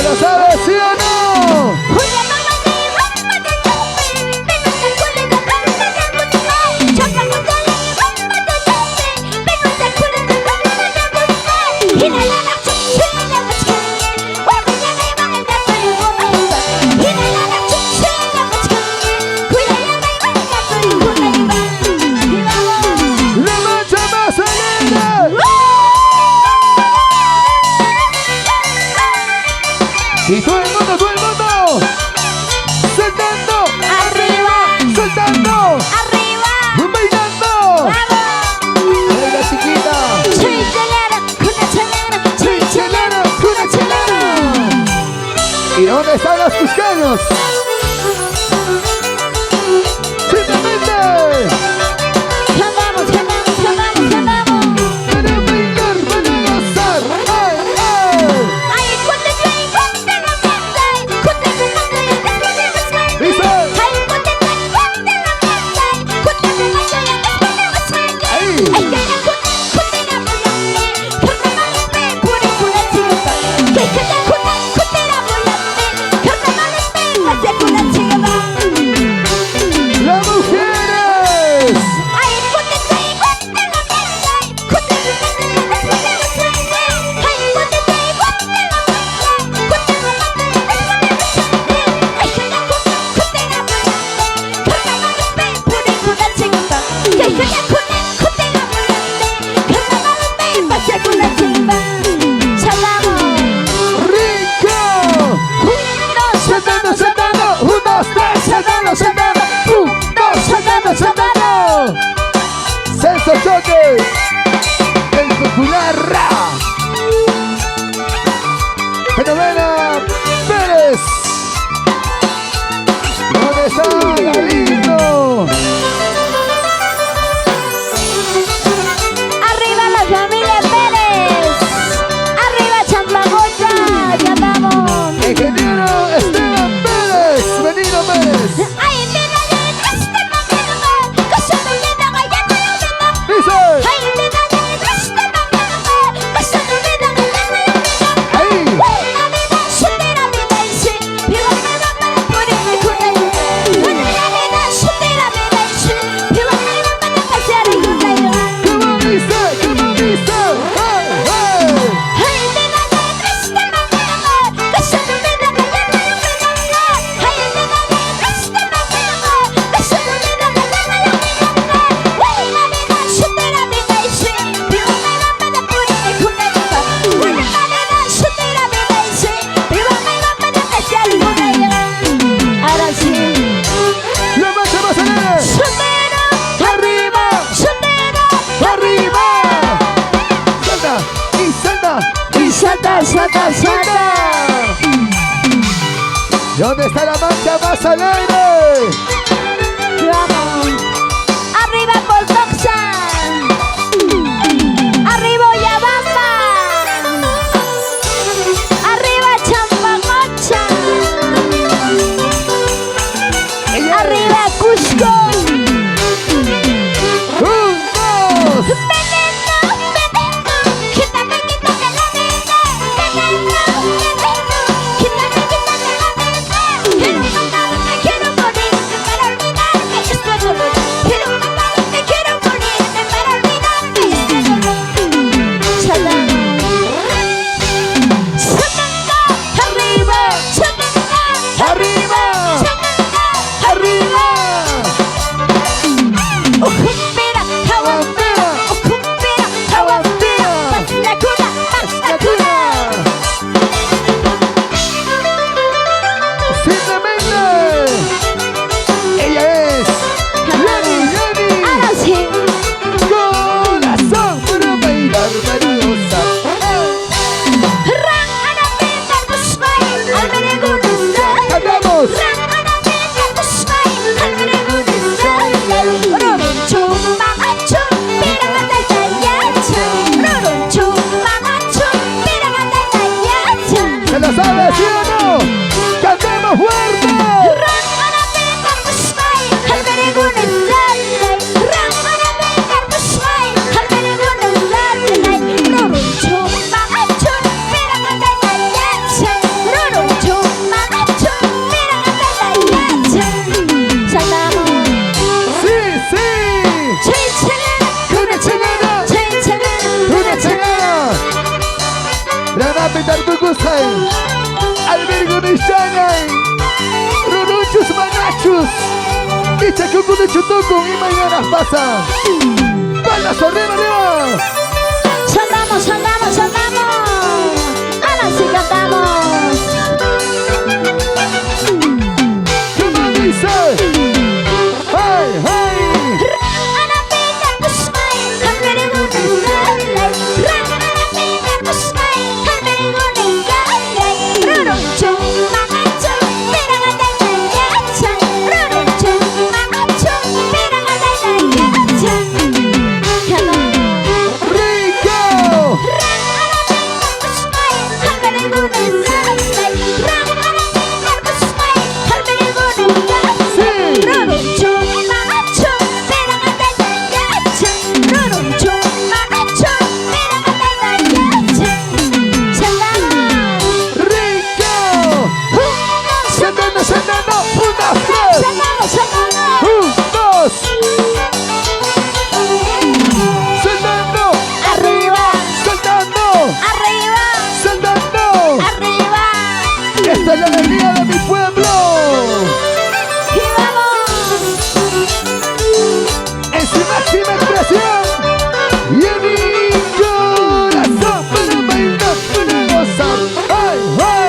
lo sabes, ¿sí o no? Y todo el mundo, saltando, arriba, saltando, arriba, bailando. vamos. La chiquita. Soy chelera, una chelera, soy chelera, una chelera. ¿Y dónde están los cusqueños? Simplemente. Cantamos, cantamos, cantamos, cantamos. Para bailar, para gozar. ¡Ay, ay! Ay, cuando yo encuentre la meta, cuando yo encuentre la meta, Dice. ay, cuando yo encuentre la meta, cuando yo encuentre la meta, Ahí. ay, que la cuente la volante, carnavalespe, puri pura chica, que la cuente la volante, carnavalespe, pase pura chica. Las mujeres. Ay, cuando yo encuentre la meta, cuando yo encuentre la meta, ay, cuando yo encuentre la meta, cuando yo encuentre la meta, ay, que la cuente la volante, carnavalespe, puri pura chica, que la cuente la volante, carnavalespe, pase pura chica. Salamos. Rico. Saltando, saltando. 1, 2, 3. Saltando, saltando. 1, 2, saltando, saltando. Celso Choque. El popular Ra. Fenomena Pérez. ¿Dónde está Galindo? Arriba la familia Pérez. Arriba Champagocha. Ya vamos. Ingeniero Esteban Pérez. Benito Pérez. Ay, mira, este momento, que se me olvida que ya te lo olvido. Dice. Ay, mira, este momento, que se me olvida que ya te lo olvido. Ahí. La vida se tira, vida y sí. Viva mi mamá de por el con ella. La vida se tira, vida y sí. Viva mi mamá de pasear y con ella. ¿Cómo dice? ¿Cómo dice? ¡Hey, hey! Ay, mira, este momento, que se me olvida que ya te lo olvido. Ay, mira, este momento, que se me olvida que ya te lo olvido. La vida se tira, vida y sí. Viva mi mamá de por el con ella. La vida se tira, vida y sí. Viva mi mamá de pasear y con ella. Ahora sí. ¡La marcha más alegre! Soltero, ¡Arriba! soltero, ¡Arriba! ¡Salta! ¡Y salta! y salta, salta, salta. ¿Dónde está la marcha más alegre? Vamos. Arriba Poltoxa. Arriba Yabamba. Arriba Champagocha. Arriba Cusco. ¡Un, dos! Veneno, veneno, quítame, quítame la nena. Veneno, veneno, quítame, quítame la nena. Quiero matarme, quiero morirme para olvidarme este dolor. Quiero matarme, quiero morirme para olvidarme este dolor. Salamos. Saltando, arriba, saltando, ¡Arriba! saltando, ¡Arriba! Okumbira, kawampira, okumbira, kawampira, pastakuna, pastakuna. ¡Simplemente! Ella es Yani, Yani. Ahora sí. ¡Corazón para bailar mariposa! Ran anapita kusmay, almeregunisa. ¡Cantamos! Ran anapita kusmay, almeregunisa. Rorunchu, mamachu, piragatatayata. Rorunchu, mamachu, piragatatayata. ¿Se lo sabe, sí o no? ¡Cantemos fuerte! Ran anapita kusmay, almeregunisa. Ran anapita kusmay, almeregunisa. Rorunchu, mamachu, piragatatayata. Albergo Nishanay Rodonchos Manachos Y Chacuco de Chutoco Y mañana pasa Palmas arriba, arriba. Saltamos, saltamos, saltamos. Ahora sí cantamos. ¿Cómo dice? ¡Hey, hey! ¡Esta es la alegría de mi pueblo! ¡Y vamos! ¡En su máxima expresión! ¡Y en mi corazón! ¡Para bailar, para gozar! ¡Ay, ay!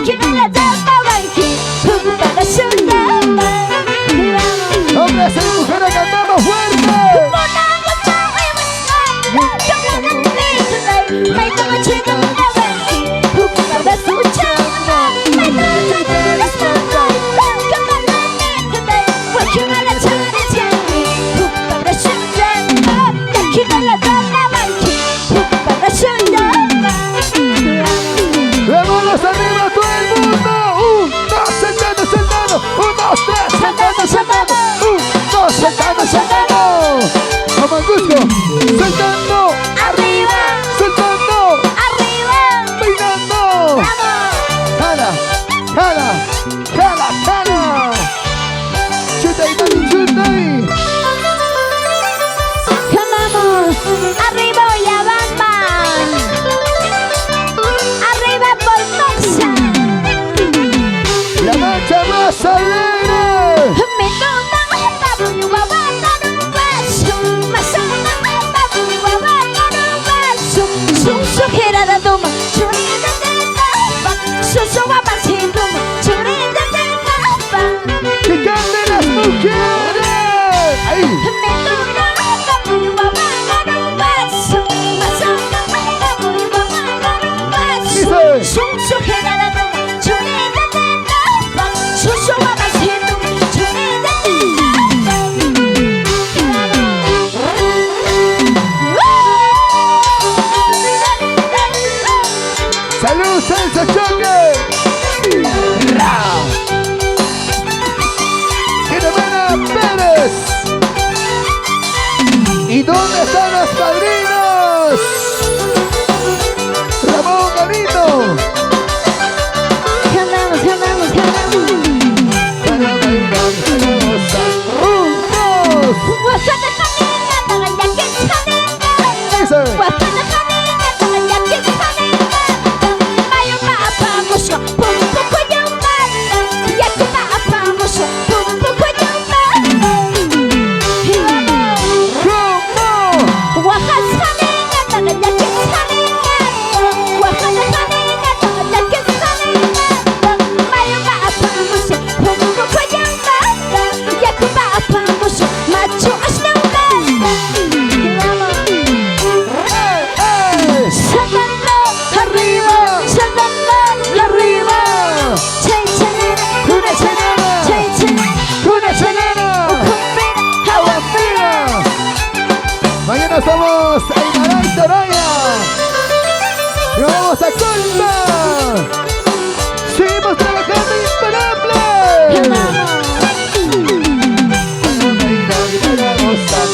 aquí no la llamaban aquí, para soldaba. Hombres y mujeres cantamos fuerte. Vámonos arriba todo el mundo. 1, 2, saltando, saltando. 1, 2, 3, saltando, saltando. 1, 2, saltando, saltando. Como el Cusco, saltando, Arriba, saltando, arriba, bailando. vamos. Jala, jala, jala, jala. Chuta y mami, chuta y. Vamos, arriba Oyabamba, arriba Formosa, La mancha más alegre. Mendoza, Babu, Guabana, Nubaso, Masana, Babu, Guabana, Nubaso, Sunsujera da Duma, Churida de Tapa, Susuaba sin Duma, Churida de Tapa, Que canten las mujeres. Ahí. Mendoza, Babu, Guabana, Nubaso, Masana, Babu, Guabana, Nubaso, Dice. Sunsujera da Duma, Churida de Tapa, Susuaba sin Duma, Churida de Salud, Salsa Choque. Ra. Germana Pérez. ¿Y dónde están los padrinos? Ramón Galito. Ganamos. Para bailar hermosa. 1, 2. Wasana kanina, tagaya kitsanina. Dice. Wasana kanina, tagaya kitsanina. Mayo maapamuso, pumpuko yung banda. Yaku maapamuso, pumpuko yung banda. ¿Cómo? Wakas kanina, tagaya kitsanina. Wasana kanina, tagaya kitsanina. Mayo maapamuso, pumpuko yung banda. Yaku maapamuso, macho as ng banda. Saltando arriba, chay chanera, Una chanera. chay chanera, Una chanera. cumbera, Agua fría. Mañana estamos en Maray Toraya. Y vamos a Colma. Seguimos trabajando imparable. Para bailar y para gozar.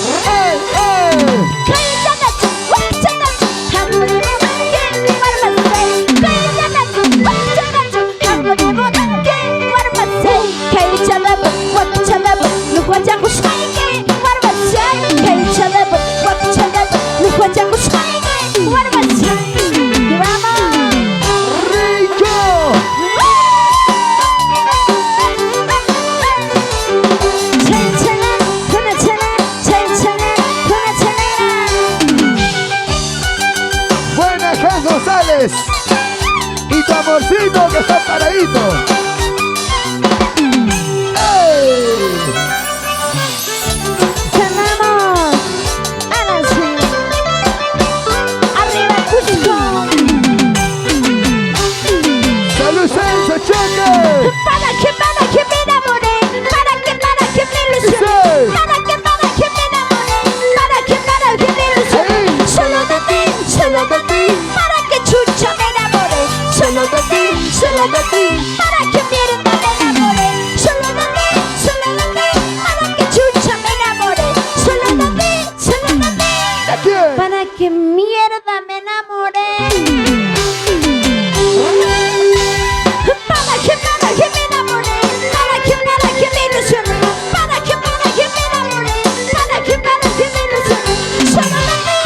chay chanera, wak chanera, hamuribo tanke, warmasay, chay chanera, wak chanera, hamuribo tanke, warmasay, chay chanera, wak chanera, lupa jangu shaike, warmasay, chay chanera, wak chanera, lupa jangu shaike, warmasay. Vamos. ¡Rico! Buena Jan González. Y tu amorcito que está paradito. ¡Ey! ¡Salud, Salsa Choque! Para que me enamoré, para que me ilusioné, para que me enamoré, para que me ilusioné, solo de ti, para que chucha me enamoré, solo de ti, para que mierda me enamoré, solo de ti, para que chucha me enamoré, solo de ti, ¿De quién? para que mierda me enamoré. Para que me enamoré, para que me ilusioné, para que me enamoré, para que me ilusioné, solo de ti,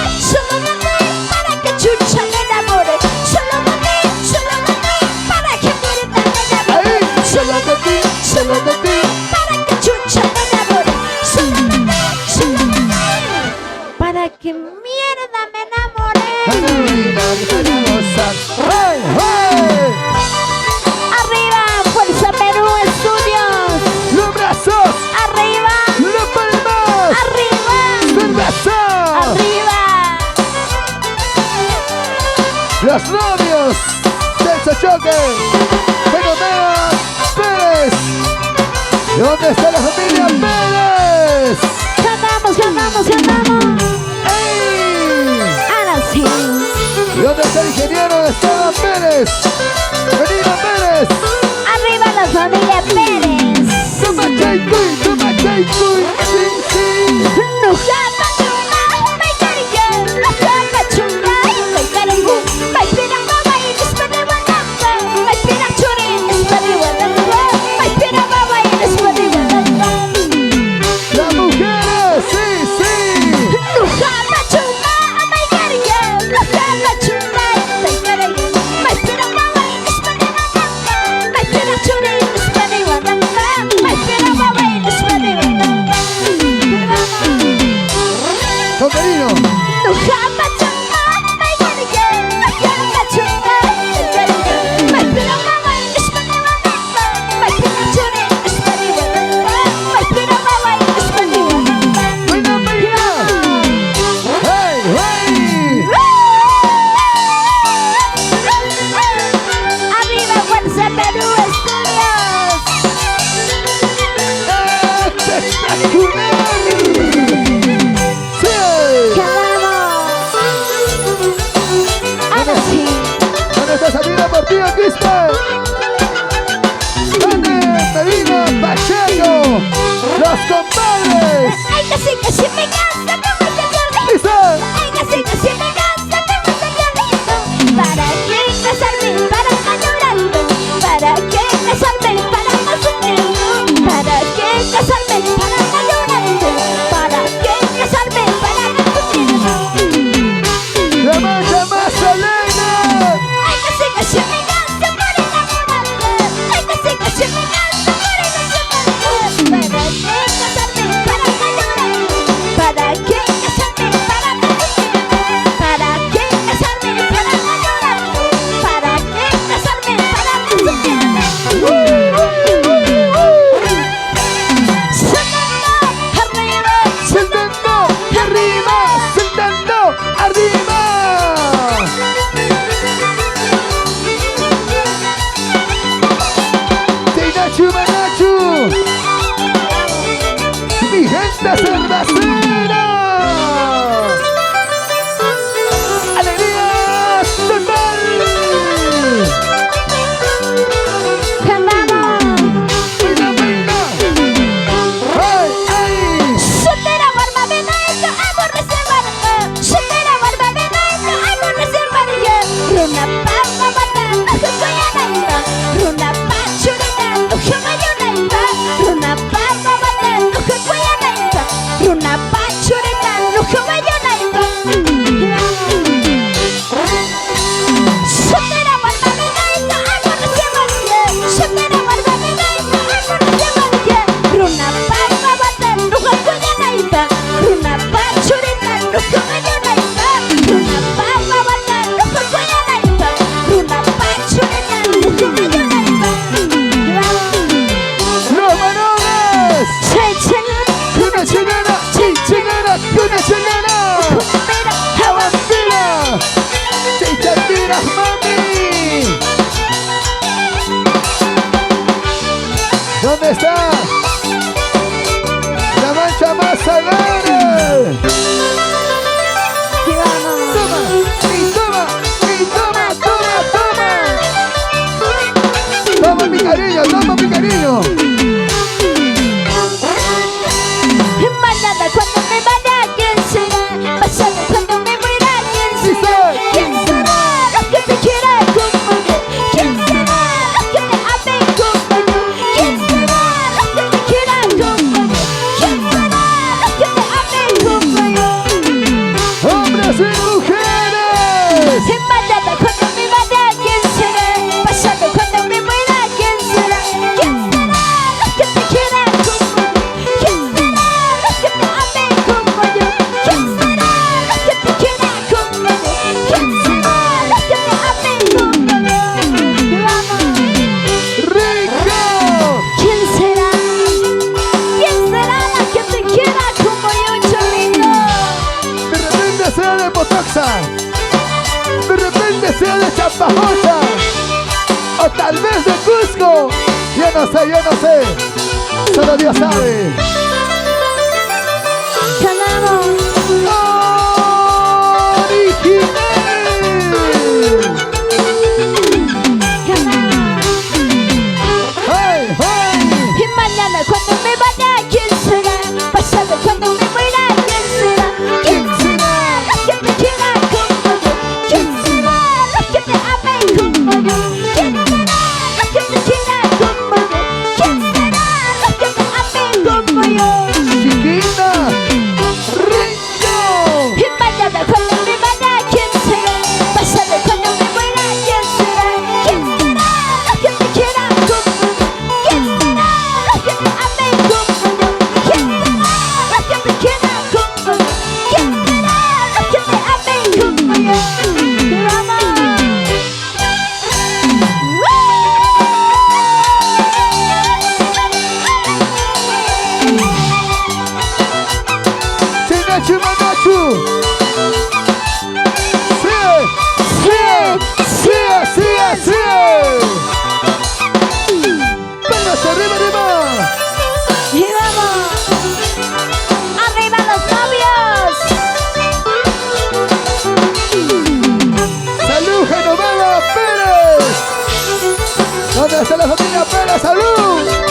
para que chucha me enamoré, solo de ti, para que mierda me enamoré, Ahí, solo de ti. Los novios del Choque, Fenomenal Pérez. ¿Y dónde está la familia Pérez? Ganamos, ganamos, ganamos. ¡Ey! Ahora sí. ¿Y dónde está el ingeniero Esteban Pérez? Venido Pérez. Arriba la familia Pérez. Toma Chaycuy, toma Chaycuy. Sí, sí. Nujapa chunga, may kariyan. Nujapa chunga, may karangu. May pirang babae, ispade wadangga. May pirang churin, ispade wadangga. May pirang babae, ispade wadangga. Las mujeres, sí, sí. Nujapa chunga, may kariyan. Nujapa chunga, may karayan. May pirang babae, ispade wadangga. May pirang churin, ispade wadangga. May pirang babae, ispade wadangga. Choquerino. Nujapa chunga, may kariyan. Nujapa chunga, may karayan. May pirang babae, ispade wadangga. May pirang churin, ispade wadangga. May pirang babae, ispade wadangga. Buena, buena. Hey, hey. Arriba Fuerza Perú Estudios. Espectacular. Sí. Ganamos. Ahora sí. ¿Dónde está Sabina Portillo Quispe? ¿Dónde Medina Pacheco? Los compadres. Ay, casi me cansa como este violito. Dice. Ay, casi me cansa como este violito. ¿Para qué casarme? Para estar llorando. ¿Para qué casarme? Para estar sufriendo. ¿Para qué casarme? Para estar llorando. ¿Para qué casarme? Para estar sufriendo. La mancha más alegre. Ay, casi me cansa por enamorarme. Ay, casi me cansa por enamorarme. ¿Para qué casarme? Para estar llorando. ¿Para qué casarme? Para estar sufriendo. ¿Para qué casarme? Para estar llorando. ¿Para qué casarme? Para estar sufriendo. Sonando, arriba. Saltando arriba, saltando arriba. Tinachu Manachu. Mi gente cervecera. Alegría total. Ganamos. Buena, buena. Ay, ay. Soltera barba beneta, amor reservada. Soltera barba beneta, amor reservada. Runa papa bata, nuhu kuyanaiba. Runa pachurita, nuhu mayonaiba. Runa papa bata, nuhu kuyanaiba. Runa pachurita, nuhu mayonaiba. Soltera barba beneta, amor reservada. Soltera barba beneta, amor reservada. Runa papa bata, nuhu kuyanaiba. Runa pachurita, nuhu mayonaiba. Runa papa bata, nuhu kuyanaiba. Runa pachurita, nuhu mayonaiba. Los Manones. Chilena, Una chilena, chilena, una chilena. mira, Jabambina. Chichatira, mami. ¿Dónde está? La mancha más alegre. y vamos. Toma, y toma, y toma, toma, toma. Toma mi cariño, toma mi cariño. Mañana cuando me vaya, ¿quién será? Pasado cuando me muera, ¿quién Sí, será? soy. ¿Quién será? Los que me quieran como yo. ¿Quién será? Los que me amen como yo. ¿Quién será? Los que me quieran como yo. ¿Quién será? Los que me Pajosa o tal vez de Cusco. Yo no sé, solo Dios sabe. Sonamos. ¡Hey, hey! Y mañana cuando me vaya, ¿quién será? Pasado cuando me muera, ¿quién será? ¿Quién será? Los que me quieran como yo. ¿Quién será? Los que me amen como yo. ¿Quién será? Los que me quieran como yo. ¿Quién será? Los que me amen como yo. Chiquita, Ringo. Y mañana cuando me vaya, ¿quién será? Pasado cuando me muera, ¿quién será? ¿Quién será? Los que me quieran como yo. ¿Quién será? Los que me amen como yo. ¿Quién será? Los que me quieran como yo. ¿Quién será? Los que me amen como yo. ¡Vamos! Sinachu Manachu. Sí. Vamos arriba, arriba. ¡Y vamos! ¡Arriba los novios! Salud, Genoveva Pérez. ¿Dónde está la familia Pérez? Salud.